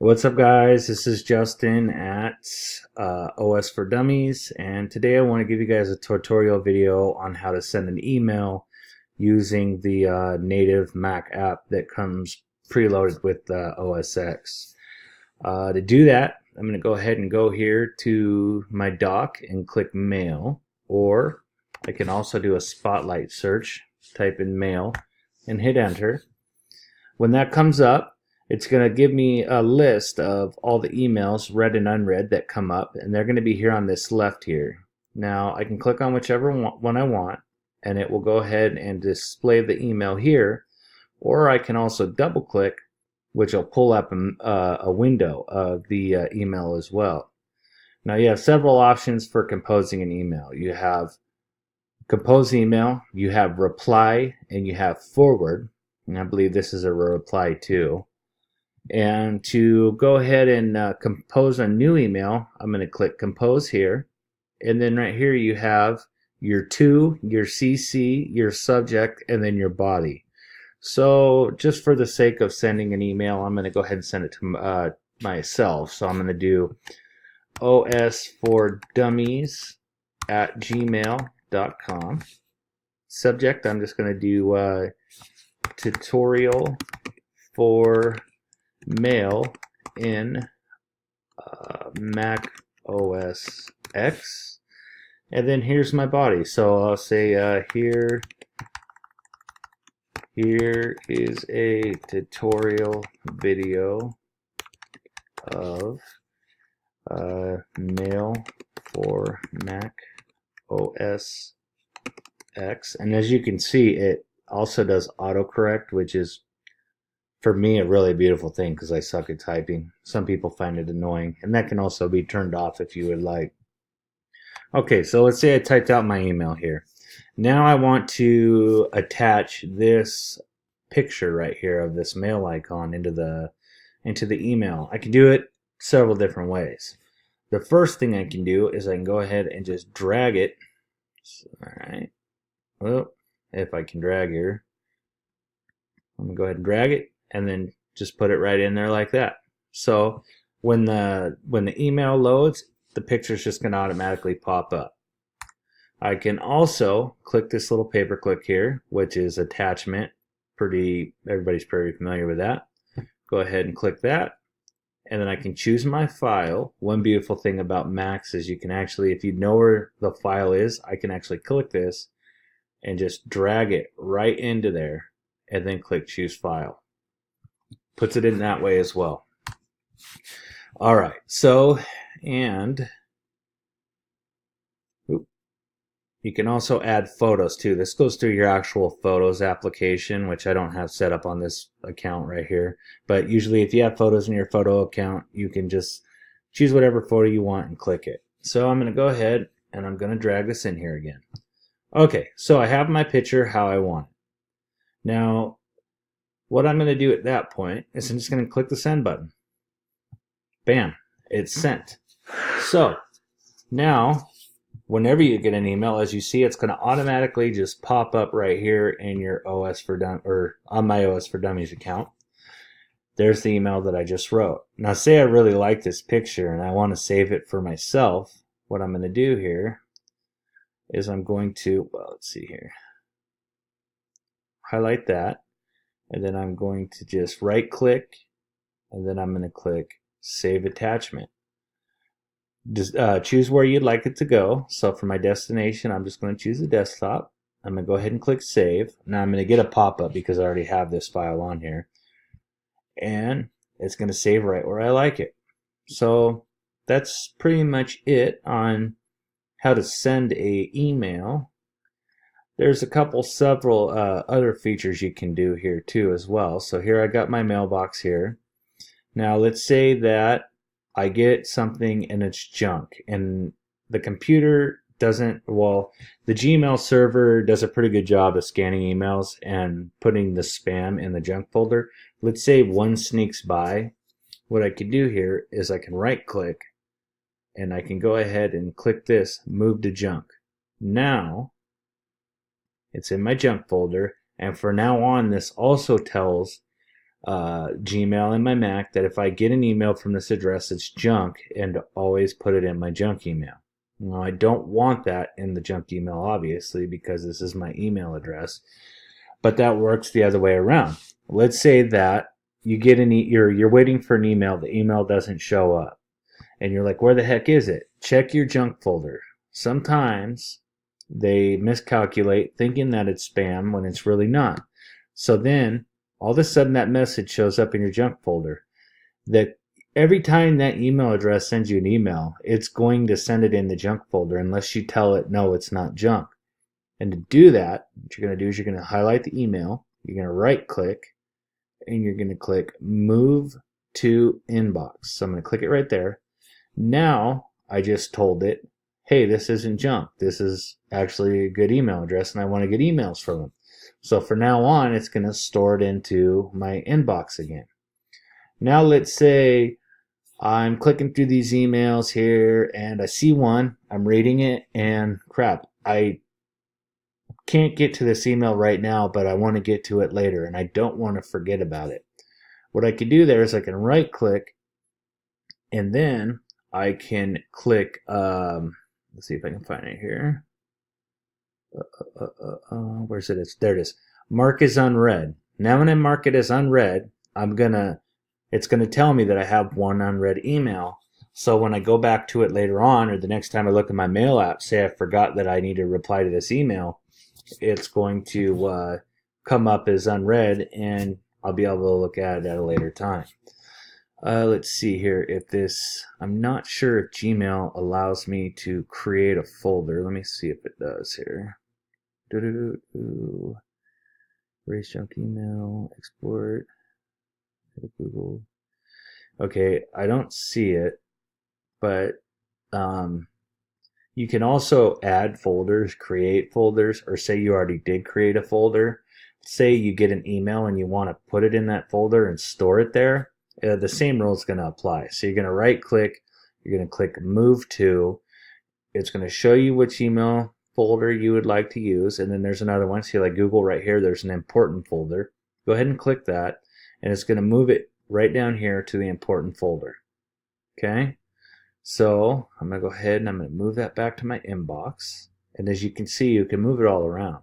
What's up, guys? This is Justin at OS for Dummies, and today I want to give you guys a tutorial video on how to send an email using the native Mac app that comes preloaded with OS X. To do that, I'm going to go ahead and go here to my dock and click Mail, or I can also do a spotlight search, type in Mail, and hit Enter. When that comes up, it's going to give me a list of all the emails, read and unread, that come up, and they're going to be here on this left here. Now, I can click on whichever one I want, and it will go ahead and display the email here, or I can also double-click, which will pull up a window of the email as well. Now, you have several options for composing an email. You have compose email, you have reply, and you have forward, and I believe this is a reply too. And to go ahead and compose a new email, I'm going to click compose here, and then right here you have your to, your CC, your subject, and then your body. So just for the sake of sending an email, I'm going to go ahead and send it to myself. So I'm going to do osfordummies@gmail.com. Subject, I'm just going to do tutorial for mail in Mac OS X, and then here's my body. So I'll say here is a tutorial video of mail for Mac OS X, and as you can see, it also does autocorrect, which is, for me, a really beautiful thing because I suck at typing. Some people find it annoying, and that can also be turned off if you would like. Okay, so let's say I typed out my email here. Now I want to attach this picture right here of this mail icon into the email. I can do it several different ways. The first thing I can do is I can go ahead and just drag it. All right. Well, if I can drag here, I'm gonna go ahead and drag it, and then just put it right in there like that. So when the email loads, the picture's just going to automatically pop up. I can also click this little paperclip here, which is attachment. Everybody's pretty familiar with that. Go ahead and click that, and then I can choose my file. One beautiful thing about Macs is you can actually, if you know where the file is, I can actually click this and just drag it right into there, and then click choose file. Puts it in that way as well. All right, so, and you can also add photos too. This goes through your actual Photos application, which I don't have set up on this account right here. But usually if you have photos in your photo account, you can just choose whatever photo you want and click it. So I'm going to go ahead and I'm going to drag this in here again. Okay, so I have my picture how I want it. Now, what I'm going to do at that point is I'm just going to click the send button. Bam, it's sent. So now, whenever you get an email, as you see, it's going to automatically just pop up right here in your on my OS for Dummies account. There's the email that I just wrote. Now, say I really like this picture and I want to save it for myself. What I'm going to do here is I'm going to, let's see here, highlight that. And then I'm going to just right click, and then I'm going to click Save Attachment. Just choose where you'd like it to go. So for my destination, I'm just going to choose the desktop. I'm going to go ahead and click Save. Now I'm going to get a pop-up because I already have this file on here. And it's going to save right where I like it. So that's pretty much it on how to send an email. There's several other features you can do here too as well. So here I got my mailbox here. Now let's say that I get something and it's junk, and the computer doesn't, well, the Gmail server does a pretty good job of scanning emails and putting the spam in the junk folder. Let's say one sneaks by. What I can do here is I can right click and I can go ahead and click this, move to junk. Now it's in my junk folder, and for now on, this also tells Gmail in my Mac that if I get an email from this address, it's junk, and always put it in my junk email. Now, I don't want that in the junk email, obviously, because this is my email address, but that works the other way around. Let's say that you get you're waiting for an email, the email doesn't show up, and you're like, where the heck is it? Check your junk folder. Sometimes they miscalculate thinking that it's spam when it's really not. So then all of a sudden that message shows up in your junk folder. That every time that email address sends you an email, it's going to send it in the junk folder unless you tell it, no, it's not junk. And to do that, what you're going to do is you're going to highlight the email, you're going to right click, and you're going to click Move to Inbox. So I'm going to click it right there. Now I just told it, hey, this isn't junk. This is actually a good email address, and I want to get emails from them. So for now on, it's going to store it into my inbox again. Now let's say I'm clicking through these emails here, and I see one, I'm reading it, and crap, I can't get to this email right now, but I want to get to it later, and I don't want to forget about it. What I can do there is I can right click, and then I can click, let's see if I can find it here. Where's it? There it is. Mark as unread. Now when I mark it as unread, it's gonna tell me that I have one unread email. So when I go back to it later on, or the next time I look at my mail app, say I forgot that I need to reply to this email, it's going to come up as unread, and I'll be able to look at it at a later time. Let's see here if this, I'm not sure if Gmail allows me to create a folder. Let me see if it does here. Erase junk email, export, Google. Okay, I don't see it, but you can also add folders, create folders, or say you already did create a folder. Say you get an email and you want to put it in that folder and store it there. The same rule is going to apply. So you're going to right click, you're going to click Move To. It's going to show you which email folder you would like to use, and then there's another one. See, like Google right here, there's an important folder. Go ahead and click that, and it's going to move it right down here to the important folder. Okay, so I'm going to go ahead and I'm going to move that back to my inbox, and as you can see, you can move it all around.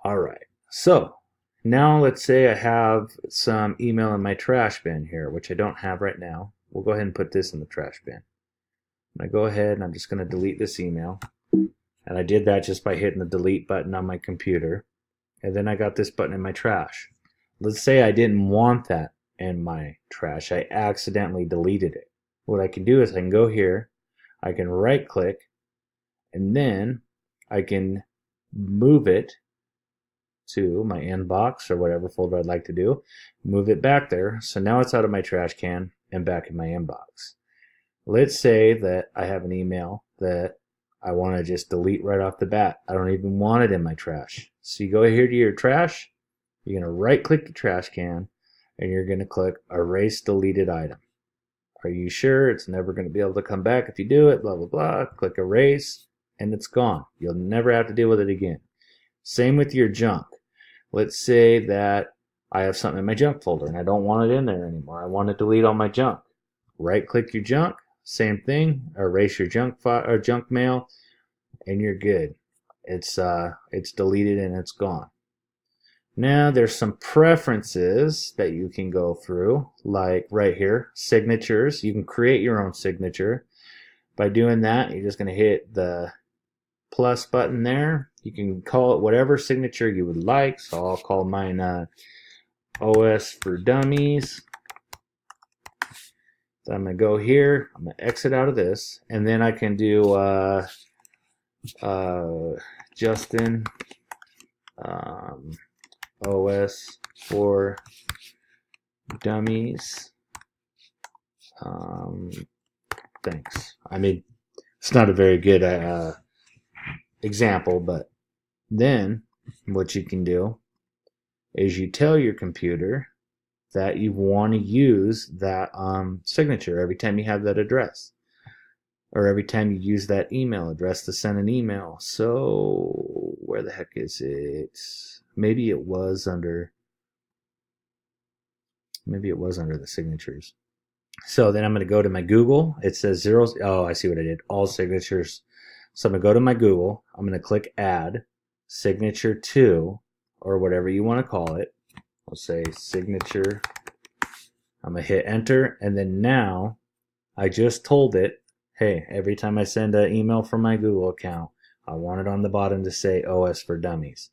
All right, so now let's say I have some email in my trash bin here, which I don't have right now. We'll go ahead and put this in the trash bin. I'm going to go ahead and I'm just going to delete this email. And I did that just by hitting the delete button on my computer. And then I got this button in my trash. Let's say I didn't want that in my trash. I accidentally deleted it. What I can do is I can go here, I can right click, and then I can move it to my inbox or whatever folder I'd like to do, move it back there. So now it's out of my trash can and back in my inbox. Let's say that I have an email that I want to just delete right off the bat. I don't even want it in my trash. So you go here to your trash, you're going to right click the trash can, and you're going to click Erase Deleted Item. Are you sure it's never going to be able to come back if you do it? Blah, blah, blah. Click Erase, and it's gone. You'll never have to deal with it again. Same with your junk. Let's say that I have something in my junk folder, and I don't want it in there anymore. I want to delete all my junk. Right click your junk. Same thing, erase your junk file or junk mail, and you're good. It's deleted and it's gone. Now there's some preferences that you can go through, like right here, signatures. You can create your own signature. By doing that, you're just going to hit the plus button there. You can call it whatever signature you would like. So I'll call mine OS for Dummies. So I'm going to go here, I'm going to exit out of this, and then I can do Justin OS for Dummies. Thanks. I mean, it's not a very good example, but then what you can do is you tell your computer that you want to use that signature every time you have that address, or every time you use that email address to send an email. So where the heck is it? Maybe it was under Maybe it was under the signatures. So then I'm going to go to my Google. It says zero. Oh, I see what I did. All signatures. So I'm going to go to my Google. I'm going to click add signature to, or whatever you want to call it. I'll say signature. I'm going to hit enter. And then now I just told it, hey, every time I send an email from my Google account, I want it on the bottom to say OS for Dummies.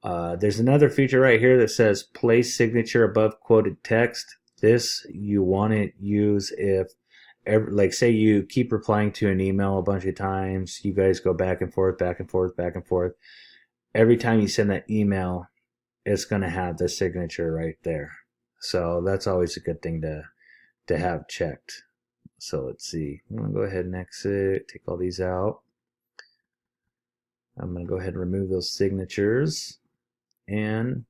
There's another feature right here that says place signature above quoted text. This you want to use if, like, say you keep replying to an email a bunch of times, you guys go back and forth, back and forth, back and forth. Every time you send that email, it's going to have the signature right there. So that's always a good thing to have checked. So let's see. I'm going to go ahead and exit, take all these out. I'm going to go ahead and remove those signatures. And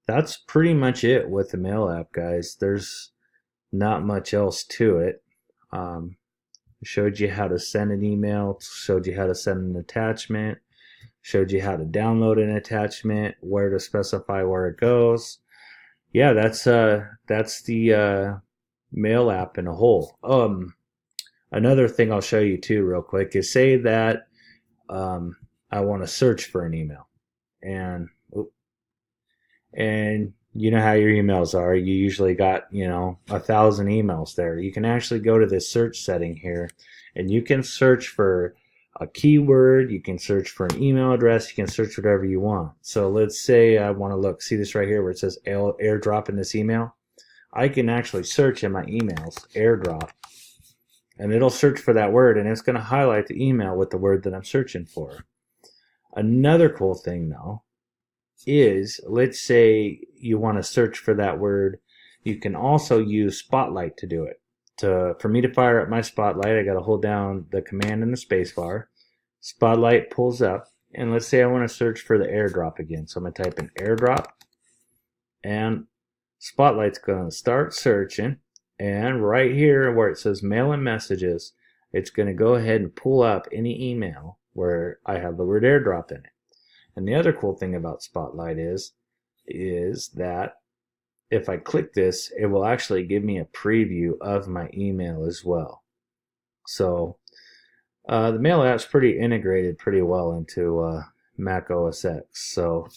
that's pretty much it with the Mail app, guys. There's not much else to it. Showed you how to send an email, showed you how to send an attachment, showed you how to download an attachment, where to specify where it goes. Yeah, that's the Mail app in a whole. Another thing I'll show you too real quick is, say that I want to search for an email, and you know how your emails are. You usually got, 1,000 emails there. You can actually go to this search setting here, and you can search for a keyword. You can search for an email address. You can search whatever you want. So let's say I want to see this right here where it says airdrop in this email. I can actually search in my emails, airdrop, and it'll search for that word, and it's going to highlight the email with the word that I'm searching for. Another cool thing though is, let's say you want to search for that word, you can also use Spotlight to do it. For me to fire up my Spotlight, I got to hold down the command and the space bar. Spotlight pulls up, and let's say I want to search for the airdrop again. So I'm going to type in airdrop, and Spotlight's going to start searching, and right here where it says mail and messages, it's going to go ahead and pull up any email where I have the word airdrop in it. And the other cool thing about Spotlight is that if I click this, it will actually give me a preview of my email as well. So the Mail app's pretty integrated pretty well into macOS X. So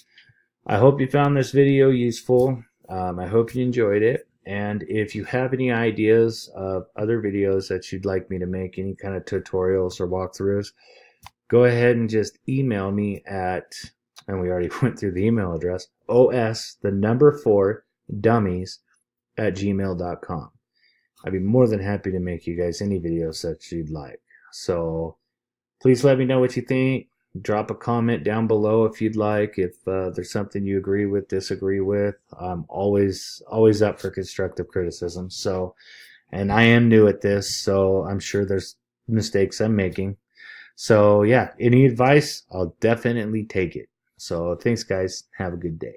I hope you found this video useful. I hope you enjoyed it. And if you have any ideas of other videos that you'd like me to make, any kind of tutorials or walkthroughs, go ahead and just email me at, and we already went through the email address, os4dummies@gmail.com. I'd be more than happy to make you guys any videos that you'd like. So please let me know what you think. Drop a comment down below if you'd like. If there's something you agree with, disagree with, I'm always up for constructive criticism. So, and I am new at this, so I'm sure there's mistakes I'm making. So yeah, any advice, I'll definitely take it. So thanks guys. Have a good day.